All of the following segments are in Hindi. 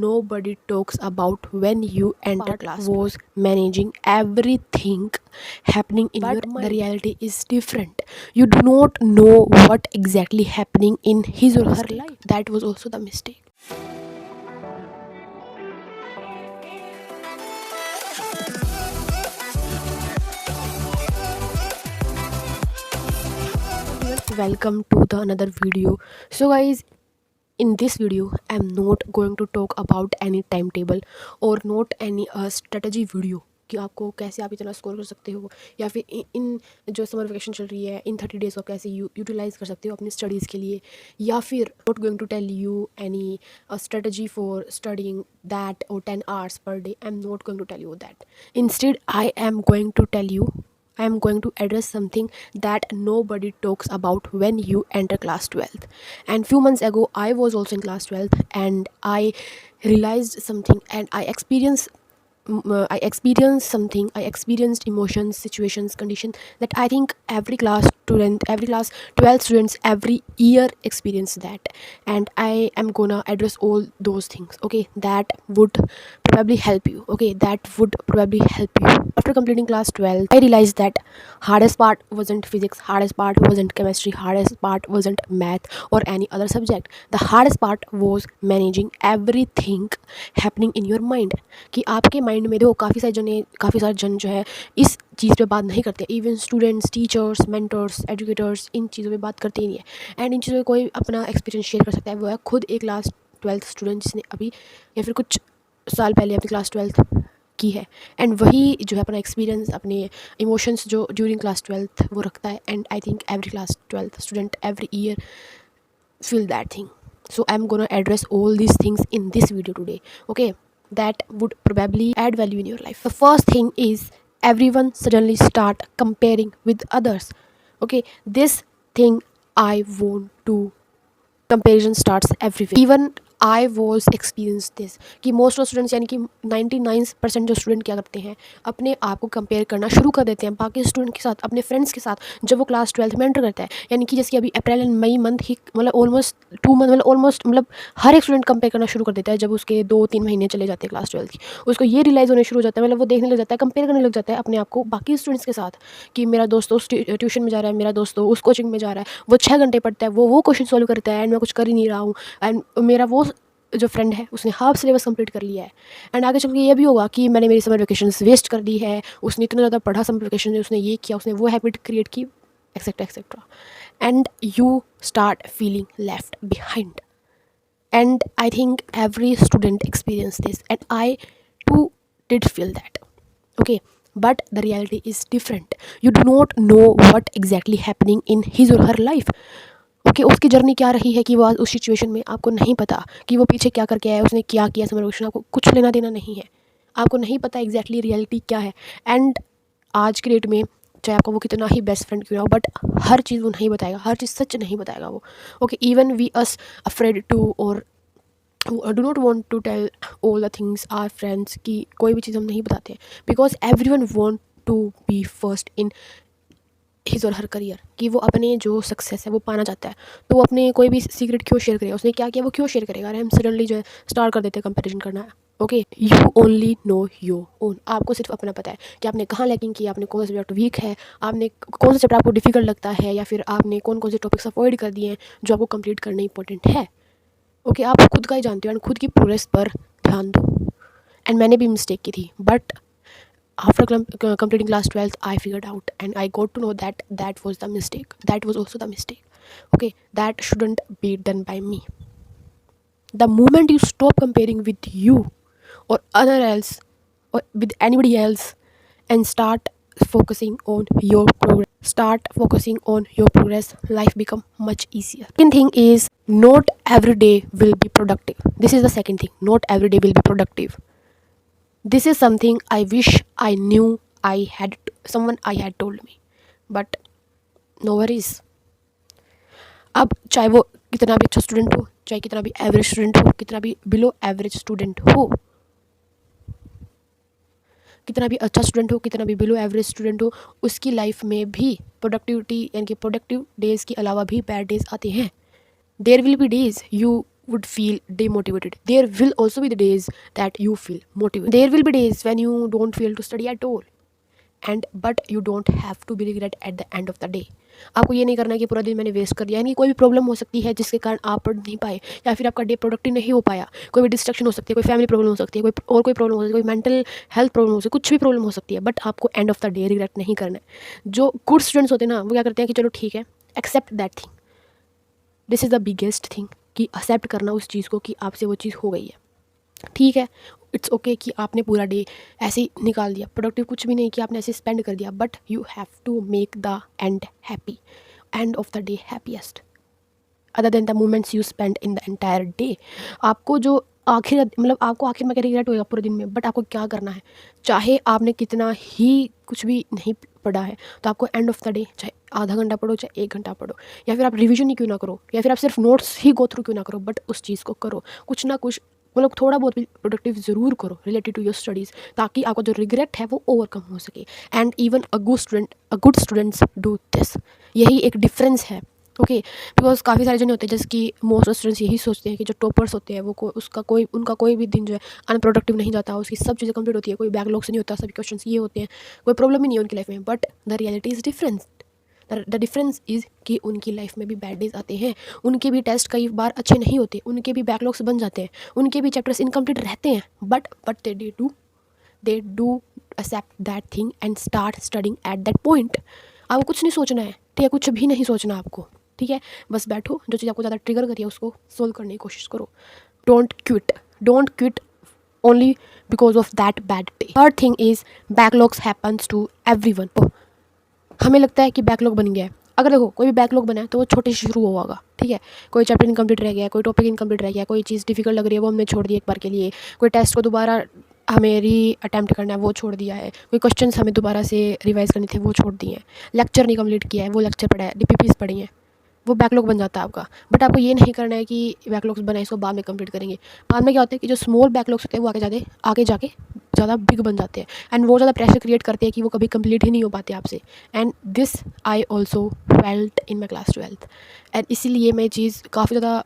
Nobody talks about when you enter class was managing everything happening in your mind. The reality is different. You do not know what exactly happening in his or her life. That was also the mistake. Welcome to the another video. So guys, in this video I'm not going to talk about any timetable और not any strategy video कि आपको कैसे आप इतना स्कोर कर सकते हो या फिर इन जो समर वेकेशन चल रही है इन 30 डेज़ को कैसे यूटिलाइज़ कर सकते हो अपनी स्टडीज़ के लिए या फिर not going to tell you any strategy for studying that or 10 hours per day. I'm not going to tell you that. Instead, I am going to address something that nobody talks about when you enter class 12th. And few months ago, I was also in class 12th and I realized something and I experienced something. I experienced emotions, situations, conditions that I think every class 12 students every year experience that, and I am gonna address all those things. Okay, that would probably help you. After completing class 12, I realized that hardest part wasn't physics, hardest part wasn't chemistry, hardest part wasn't math or any other subject. The hardest part was managing everything happening in your mind. कि आपके माइंड में देखो काफ़ी सारे जन जो है इस चीज़ पे बात नहीं करते. Even students, teachers, mentors, educators इन चीज़ों पे बात करते ही नहीं है. एंड इन चीज़ों में कोई अपना एक्सपीरियंस शेयर कर सकता है वो है खुद एक क्लास 12th स्टूडेंट जिसने अभी या फिर कुछ साल पहले अपनी क्लास 12th की है. एंड वही जो है अपना एक्सपीरियंस, अपने इमोशंस जो ड्यूरिंग क्लास 12th वो रखता है. And I think every class 12th student every year feel that thing. So I'm gonna address all these things in this video today. Okay, that would probably add value in your life. The first thing is everyone suddenly start comparing with others. Okay, this thing I want to comparison starts everywhere. Even I was experience this कि मोस्ट ऑफ स्टूडेंट्स यानी कि 99% जो स्टूडेंट क्या करते हैं अपने आप को कंपेयर करना शुरू कर देते हैं बाकी स्टूडेंट के साथ, अपने फ्रेंड्स के साथ जब वो क्लास 12th में एंटर करता है. यानी कि जैसे कि अभी अप्रैल एंड मई मंथ ही मतलब ऑलमोस्ट 2 मंथ मतलब हर एक स्टूडेंट कंपेयर करना शुरू कर देता है. जब उसके 2-3 महीने चले जाते हैं क्लास 12th की, उसको ये रियलाइज़ होने शुरू हो जाता है, मतलब वो देखने लग जाता है, कंपेयर करने लग जाता है अपने आप को बाकी स्टूडेंट्स के साथ कि मेरा दोस्त उस ट्यूशन में जा रहा है, मेरा दोस्त उस कोचिंग में जा रहा है, वो 6 घंटे पढ़ता है, वो क्वेश्चन सॉल्व करता है एंड मैं कुछ कर ही नहीं रहा हूँ. एंड मेरा वो जो फ्रेंड है उसने हाफ सिलेबस कंप्लीट कर लिया है. एंड आगे चल के ये भी होगा कि मैंने मेरी समर वेकेशंस वेस्ट कर दी है, उसने इतना ज़्यादा पढ़ा समर वेकेशन में, उसने ये किया, उसने वो हैबिट क्रिएट की, etcetera etcetera. And you start feeling left behind. And I think every student experience this and I too did feel that. Okay, but the reality is different. You do not know what exactly happening in his or her life. Okay, उसकी जर्नी क्या रही है कि वो आज उस सिचुएशन में, आपको नहीं पता कि वो पीछे क्या करके आया, उसने क्या किया समर वेकेशन, आपको कुछ लेना देना नहीं है, आपको नहीं पता एग्जैक्टली रियलिटी क्या है. एंड आज के डेट में चाहे आपका वो कितना ही बेस्ट फ्रेंड क्यों ना हो, बट हर चीज़ वो नहीं बताएगा, हर चीज़ सच नहीं बताएगा वो. Okay, even we us afraid to or do not want to tell all the things our friends की कोई भी चीज़ हम नहीं बताते हैं because everyone want to be first in his or her career कि वो अपने जो सक्सेस है वो पाना चाहता है. तो वो अपने कोई भी सीक्रेट क्यों शेयर करेगा, उसने क्या किया वो क्यों शेयर करेगा. अरे हम सडनली जो है स्टार्ट कर देते हैं कंपैरिजन करना. Okay, you only know your own. आपको सिर्फ अपना पता है कि आपने कहाँ लैकिंग किया, आपने कौन सा सब्जेक्ट वीक है, आपने कौन सा चैप्टर आपको डिफिकल्ट लगता है, या फिर आपने कौन कौन से टॉपिक्स अवॉइड कर दिए हैं जो आपको कंप्लीट करना इंपॉर्टेंट है. ओके, आप खुद का ही जानते हो एंड खुद की प्रोग्रेस पर ध्यान दो. एंड मैंने भी मिस्टेक की थी, but after completing class 12th I figured out and I got to know that that was also the mistake. Okay, that shouldn't be done by me. The moment you stop comparing with you or other else or with anybody else and start focusing on your progress, life become much easier. Second thing is not every day will be productive. This is the second thing, not every day will be productive. This is something I wish I knew someone had told me, but no worries. अब चाहे वो कितना भी अच्छा स्टूडेंट हो, चाहे कितना भी एवरेज स्टूडेंट हो, कितना भी बिलो एवरेज स्टूडेंट हो, कितना भी अच्छा स्टूडेंट हो, कितना भी बिलो एवरेज स्टूडेंट हो, उसकी लाइफ में भी प्रोडक्टिविटी यानी कि प्रोडक्टिव डेज़ के अलावा भी बैड डेज़ आते हैं. There will be days you would feel demotivated. There will also be the days that you feel motivated. There will be days when you don't feel to study at all. And but you don't have to be regret at the end of the day. आपको ये नहीं करना है कि पूरा दिन मैंने वेस्ट कर दिया. यानी कोई भी प्रॉब्लम हो सकती है जिसके कारण आप पढ़ नहीं पाए, या फिर आपका डे प्रोडक्टिव नहीं हो पाया. कोई भी डिस्ट्रक्शन हो सकती है, कोई फैमिली प्रॉब्लम हो सकती है, कोई प्रॉब्लम हो सकती है, कोई मेंटल हेल्थ प्रॉब्लम हो सकती है, कुछ भी प्रॉब्लम हो सकती है. बट आपको and of the day regret नहीं करना है. जो गुड स्टूडेंट्स होते हैं ना, वो क्या करते हैं कि चलो ठीक है, accept that thing. This is the biggest thing कि एक्सेप्ट करना उस चीज़ को कि आपसे वो चीज़ हो गई है. ठीक है, इट्स ओके कि आपने पूरा डे ऐसे ही निकाल दिया, प्रोडक्टिव कुछ भी नहीं किया, आपने ऐसे स्पेंड कर दिया. But you have to make the end happy, end of the day happiest, other than the moments you spend in the entire day. आपको जो आपको आखिर में क्या रिग्रेट होगा पूरे दिन में, बट आपको क्या करना है, चाहे आपने कितना ही कुछ भी नहीं पढ़ा है, तो आपको एंड ऑफ द डे चाहे आधा घंटा पढ़ो, चाहे 1 घंटा पढ़ो, या फिर आप रिवीजन ही क्यों ना करो, या फिर आप सिर्फ नोट्स ही गो थ्रू क्यों ना करो, बट उस चीज़ को करो. कुछ ना कुछ थोड़ा बहुत भी प्रोडक्टिव ज़रूर करो रिलेटेड टू योर स्टडीज़, ताकि आपका जो रिग्रेट है वो ओवरकम हो सके. And even a good students do this. यही एक डिफरेंस है. ओके, बिकॉज काफ़ी सारे जन होते हैं जैसे कि मोस्ट स्टूडेंट्स यही सोचते हैं कि जो टॉपर्स होते हैं वो उनका कोई भी दिन जो है अनप्रोडक्टिव नहीं जाता, उसकी सब चीज़ें कंप्लीट होती है, कोई बैकलॉग से नहीं होता, सभी क्वेश्चंस ये होते हैं, कोई प्रॉब्लम ही नहीं है उनकी लाइफ में. But the reality is different. The difference is कि उनकी लाइफ में भी बैड डेज आते हैं, उनके भी टेस्ट कई बार अच्छे नहीं होते, उनके भी बैकलॉग्स बन जाते हैं, उनके भी चैप्टर्स इनकम्प्लीट रहते हैं. But they do accept that thing and start studying at that point. आपको कुछ नहीं सोचना है, ठीक है, कुछ भी नहीं सोचना आपको. ठीक है, बस बैठो, जो चीज़ आपको ज़्यादा ट्रिगर करिए उसको सोल्व करने की कोशिश करो. Don't quit only because of that bad day. Third thing is backlogs happens to everyone. हमें लगता है कि बैकलॉग बन गया है. अगर देखो कोई भी बैकलॉग बना है तो वो छोटे से शुरू हुआ होगा. ठीक है, कोई चैप्टर इनकम्प्लीट रह गया, कोई टॉपिक इनकम्प्लीट रह गया, कोई चीज़ डिफिकल्ट लग रही है वो हमने छोड़ दी एक बार के लिए, कोई टेस्ट को दोबारा हमें अटैम्प्ट करना है वो छोड़ दिया है, कोई क्वेश्चंस हमें दोबारा से रिवाइज करने थे वो छोड़ दिए हैं, लेक्चर नहीं कंप्लीट किया है वो लेक्चर पढ़ा है, DPPs पढ़ी हैं, वो बैकलॉग बन जाता है आपका. बट आपको ये नहीं करना है कि बैकलॉग्स बनाए इसको बाद में कंप्लीट करेंगे. बाद में क्या होता है कि जो स्मॉल बैकलॉग्स होते हैं वो आगे जाके ज़्यादा बिग बन जाते हैं, एंड वो ज़्यादा प्रेशर क्रिएट करते हैं कि वो कभी कंप्लीट ही नहीं हो पाते आपसे. And this I also felt in my class 12th. And इसीलिए मैं चीज़ काफ़ी ज़्यादा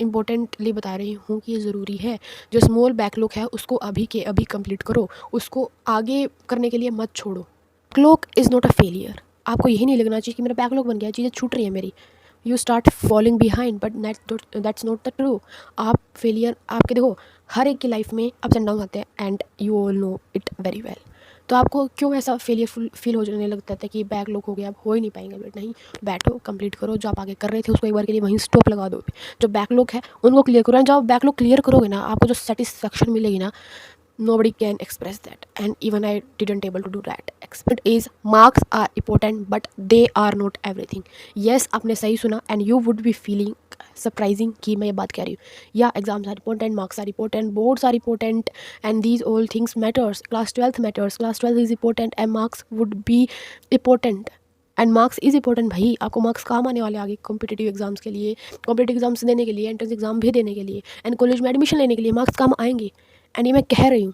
इम्पोर्टेंटली बता रही हूँ कि ये ज़रूरी है. जो स्मॉल बैकलॉग है उसको अभी के अभी कंप्लीट करो, उसको आगे करने के लिए मत छोड़ो. Backlog is not a failure. आपको यही नहीं लगना चाहिए कि मेरा बैकलॉग बन गया, चीज़ें छूट रही हैं मेरी, you start following behind, but that's not the true. आप फेलियर, आपके देखो हर एक की लाइफ में अप्स एंड डाउन आते हैं, and you all know it very well. तो आपको क्यों ऐसा फेलियरफुल फील हो जाने लगता था कि बैकलॉग हो गया, अब हो ही नहीं पाएंगे. बट नहीं, बैठो, कंप्लीट करो, जो आप आगे कर रहे थे उसको एक बार के लिए वहीं स्टॉप लगा दो. जो बैकलॉग है उनको क्लियर करो, एंड जब आप बैकलॉग क्लियर करोगे ना, आपको जो सेटिस्फैक्शन मिलेगी ना, nobody can express that, and even I didn't able to do that. Expert is marks are important but they are not everything. Yes, आपने सही सुना, and you would be feeling surprising कि मैं ये बात कह रही हूँ. Yeah, exams are important, marks are important, boards are important, and these all things matters. Class 12th matters, class 12 is important, and marks would be important. And marks is important भाई. आपको मार्क्स काम आने वाले आगे कॉम्पिटिटिव एग्जाम्स के लिए, कॉम्पिटिटिव एग्जाम्स देने के लिए, एंट्रेंस एग्जाम भी देने के लिए, एंड कॉलेज में एडमिशन लेने के लिए मार्क्स काम आएंगे. एंड ये मैं कह रही हूँ.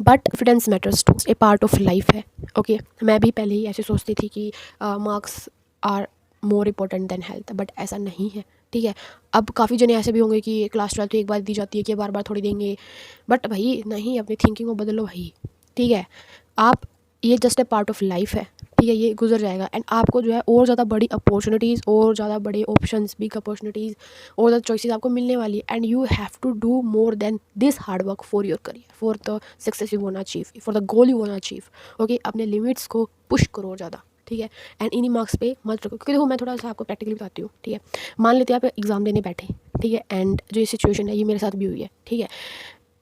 But confidence matters too, a part of life है. ओके, मैं भी पहले ही ऐसे सोचती थी कि marks are more important than health, but ऐसा नहीं है. ठीक है, अब काफ़ी जने ऐसे भी होंगे कि क्लास 12 तो एक बार दी जाती है कि बार बार थोड़ी देंगे. बट भाई नहीं, अपनी थिंकिंग को बदलो भाई. ठीक है, आप, ये just a part of life है. ठीक है, ये गुजर जाएगा, एंड आपको जो है और ज़्यादा बड़ी अपॉर्चुनिटीज़, और ज़्यादा बड़े ऑप्शंस, बिग अपॉर्चुनिटीज़, और ज़्यादा चॉइसेस आपको मिलने वाली है. And you have to do more than this hard work for your career, for the success you want achieve, for the goal you want achieve. Okay, अपने लिमिट्स को पुश करो ज़्यादा. ठीक है, एंड इन्हीं मार्क्स पे मत रखो. क्योंकि देखो मैं थोड़ा सा आपको प्रैक्टिकली बताती हूँ. ठीक है, मान लेते हैं आप एग्ज़ाम देने बैठे. ठीक है, एंड जो ये सिचुएशन है ये मेरे साथ भी हुई है. ठीक है,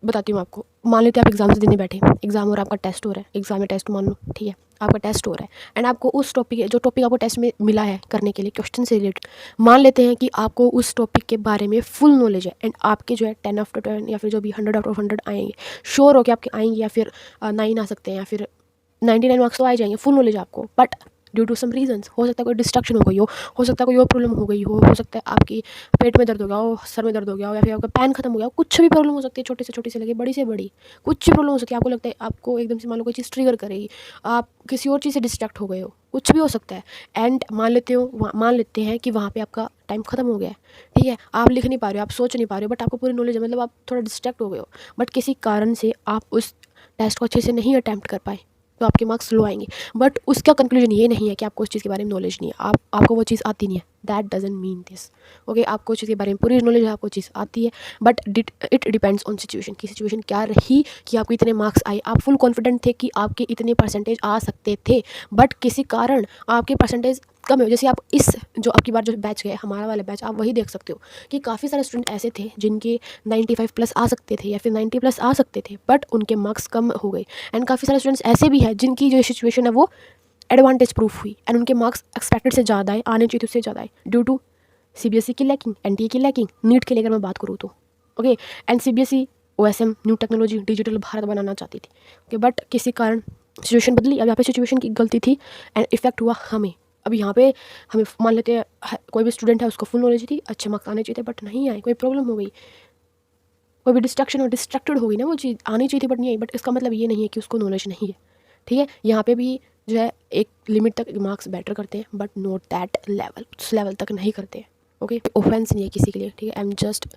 बताती हूँ आपको. मान लेते हैं आप एग्ज़ाम से देने बैठे, एग्ज़ाम और आपका टेस्ट हो रहा है, एग्ज़ाम में टेस्ट मान लो. ठीक है, आपका टेस्ट हो रहा है, एंड आपको उस टॉपिक, जो टॉपिक आपको टेस्ट में मिला है करने के लिए क्वेश्चन से रिलेटेड, मान लेते हैं कि आपको उस टॉपिक के बारे में फुल नॉलेज है, एंड आपके जो है 10 आउट ऑफ 10 या फिर जो भी 100 आउट ऑफ 100 आएंगे, श्योर हो कि आपके आएंगे, या फिर 9 आ सकते हैं, या फिर 99 मार्क्स तो आ जाएंगे, फुल नॉलेज आपको. But due to some reasons. हो सकता है कोई डिस्ट्रक्शन हो गई हो सकता है कोई और प्रॉब्लम हो गई हो सकता है आपकी पेट में दर्द हो गया हो, सर में दर्द हो गया हो, या फिर आपका पैन खत्म हो गया हो, कुछ भी प्रॉब्लम हो सकती है, छोटे से छोटी से लेके बड़ी से बड़ी कुछ भी प्रॉब्लम हो सकती है। आपको लगता है आपको एकदम से मान लो कोई चीज़ ट्रिगर करेगी, आप किसी और चीज़ से डिस्ट्रैक्ट हो गए हो, कुछ भी हो सकता है। एंड मान लेते हैं कि वहाँ पे आपका टाइम खत्म हो गया है, ठीक है, आप लिख नहीं पा रहे हो, आप सोच नहीं पा रहे हो, बट आपको पूरी नॉलेज है, मतलब आप थोड़ा डिस्ट्रैक्ट हो गए हो, बट किसी कारण से आप उस टेस्ट को अच्छे से नहीं अटैम्प्ट कर पाए, तो आपके मार्क्स लो आएंगे। बट उसका कंक्लूजन ये नहीं है कि आपको उस चीज़ के बारे में नॉलेज नहीं है, आपको वो चीज़ आती नहीं है, that doesn't mean this. Okay, आपको उस चीज़ के बारे में पूरी नॉलेज है, आपको चीज़ आती है, but it depends on situation की सिचुएशन क्या रही कि आपको इतने मार्क्स आए। आप फुल कॉन्फिडेंट थे कि आपके इतने परसेंटेज आ सकते थे, बट किसी कारण आपके परसेंटेज कम है। जैसे आप इस जो आपकी बार जो बैच गए, हमारा वाला बैच, आप वही देख सकते हो कि काफ़ी सारे स्टूडेंट ऐसे थे जिनके 95 प्लस आ सकते थे या फिर 90 प्लस आ सकते थे, बट उनके मार्क्स कम हो गए। एंड काफ़ी सारे स्टूडेंट्स ऐसे भी हैं जिनकी जो सिचुएशन है वो एडवांटेज प्रूफ हुई एंड उनके मार्क्स एक्सपेक्टेड से ज़्यादा आए, आने चाहिए उससे ज़्यादा आए, ड्यू टू सीबीएसई की लैकिंग, एनटीए की लैकिंग, नीट के लेकर मैं बात करूँ तो। Okay, and CBSE OSM new technology digital Bharat बनाना चाहती थी, ओके, बट किसी कारण सिचुएशन बदली। अब यहाँ पे सिचुएशन की गलती थी एंड इफेक्ट हुआ हमें। अब यहाँ पे हमें मान लेते हैं कोई भी स्टूडेंट है, उसको फुल नॉलेज थी, अच्छे मार्क्स आने चाहिए थे, बट नहीं आए, कोई प्रॉब्लम हो गई, कोई भी डिस्ट्रैक्शन हो, डिस्ट्रैक्टेड हो गई ना, वो चीज़ आनी चाहिए थी बट नहीं आई, बट इसका मतलब ये नहीं है कि उसको नॉलेज नहीं है, ठीक है। यहाँ पे भी जो है एक लिमिट तक मार्क्स बेटर करते हैं, बट नॉट दैट लेवल, उस लेवल तक नहीं करते हैं। ओके, ऑफेंस नहीं है किसी के लिए, ठीक है। I am just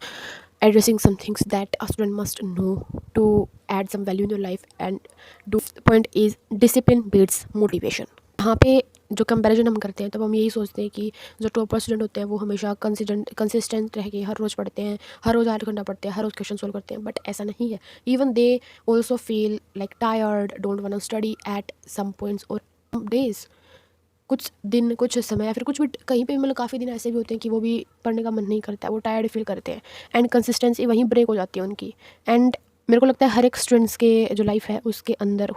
addressing some things that a student must know to add some value in your life and do point is discipline beats motivation। यहाँ पे जो कंपैरिजन हम करते हैं तब हम यही सोचते हैं कि जो टॉपर स्टूडेंट होते हैं वो हमेशा कंसिस्टेंट रह के हर रोज़ पढ़ते हैं, हर रोज़ 8 घंटा पढ़ते हैं, हर रोज़ क्वेश्चन सोल्व करते हैं, बट ऐसा नहीं है। Even they also feel like tired, don't want to study at some points और डेज। कुछ दिन, कुछ समय, या फिर कुछ भी कहीं पे भी, मतलब काफ़ी दिन ऐसे भी होते हैं कि वो भी पढ़ने का मन नहीं करता है, वो टायर्ड फील करते हैं एंड कंसिस्टेंसी वहीं ब्रेक हो जाती है उनकी। एंड मेरे को लगता है हर एक स्टूडेंट्स के जो लाइफ है उसके अंदर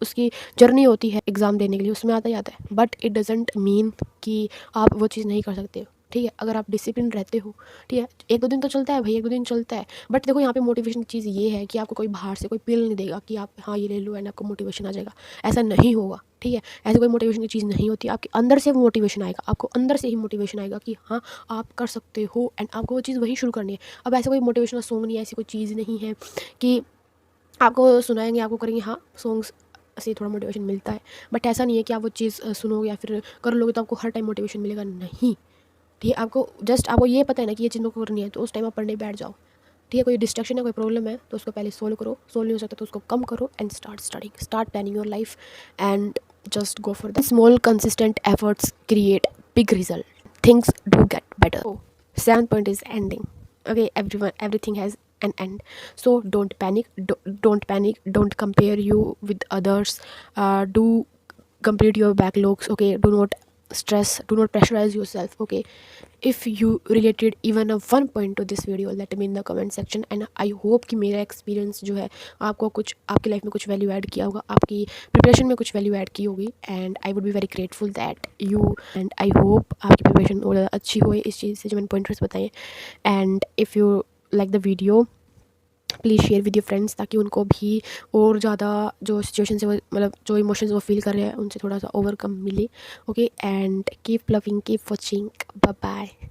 उसकी जर्नी होती है एग्ज़ाम देने के लिए, उसमें आता ही आता है, बट इट डजेंट मीन कि आप वो चीज़ नहीं कर सकते हो, ठीक है। अगर आप डिसिप्लिन रहते हो, ठीक है, एक दो दिन तो चलता है भाई, एक दो दिन चलता है, बट देखो यहाँ पे मोटिवेशन की चीज़ ये है कि आपको कोई बाहर से कोई पिल नहीं देगा कि आप हाँ ये ले लो एंड आपको मोटिवेशन आ जाएगा, ऐसा नहीं होगा, ठीक है। ऐसी कोई मोटिवेशन की चीज़ नहीं होती, आपके अंदर से वो मोटिवेशन आएगा, आपको अंदर से ही मोटिवेशन आएगा कि हाँ आप कर सकते हो एंड आपको वो चीज़ वही शुरू करनी है। अब ऐसा कोई मोटिवेशनल सॉन्ग नहीं है, ऐसी कोई चीज़ नहीं है कि आपको सुनाएंगे, आपको करेंगे, हाँ सॉन्ग्स से थोड़ा मोटिवेशन मिलता है, बट ऐसा नहीं है कि आप वो चीज़ सुनोगे या फिर कर लोगे तो आपको हर टाइम मोटिवेशन मिलेगा, नहीं, ठीक है। आपको जस्ट आपको ये पता है ना कि ये चीज़ को करनी है, तो उस टाइम आप पढ़ने बैठ जाओ, ठीक है। कोई डिस्ट्रैक्शन है, कोई प्रॉब्लम है, तो उसको पहले सोल्व करो, सोल्व नहीं हो सकता तो उसको कम करो and start studying, start planning your life and just go for the small consistent efforts create big result, things do get better. So, 7th point is ending. Okay, everything has an end, so don't panic, don't panic, don't compare you with others, do complete your backlogs, okay, do not stress, do not pressurize yourself, okay. if you related even a one point to this video, let me in the comment section and I hope कि मेरा एक्सपीरियंस जो है आपको कुछ आपकी लाइफ में कुछ वैल्यू ऐड किया होगा, आपकी प्रिपरेशन में कुछ वैल्यू ऐड की होगी, and I would be very grateful that you, and I hope आपकी प्रिपरेशन और ज़्यादा अच्छी हो इस चीज़ से जो मैंने पॉइंटर्स बताए। And if you like the video please share with your friends, ताकि उनको भी और ज़्यादा जो सिचुएशन से वो मतलब जो इमोशंस वो फील कर रहे हैं उनसे थोड़ा सा ओवरकम मिले, okay. And keep loving, keep watching, bye bye.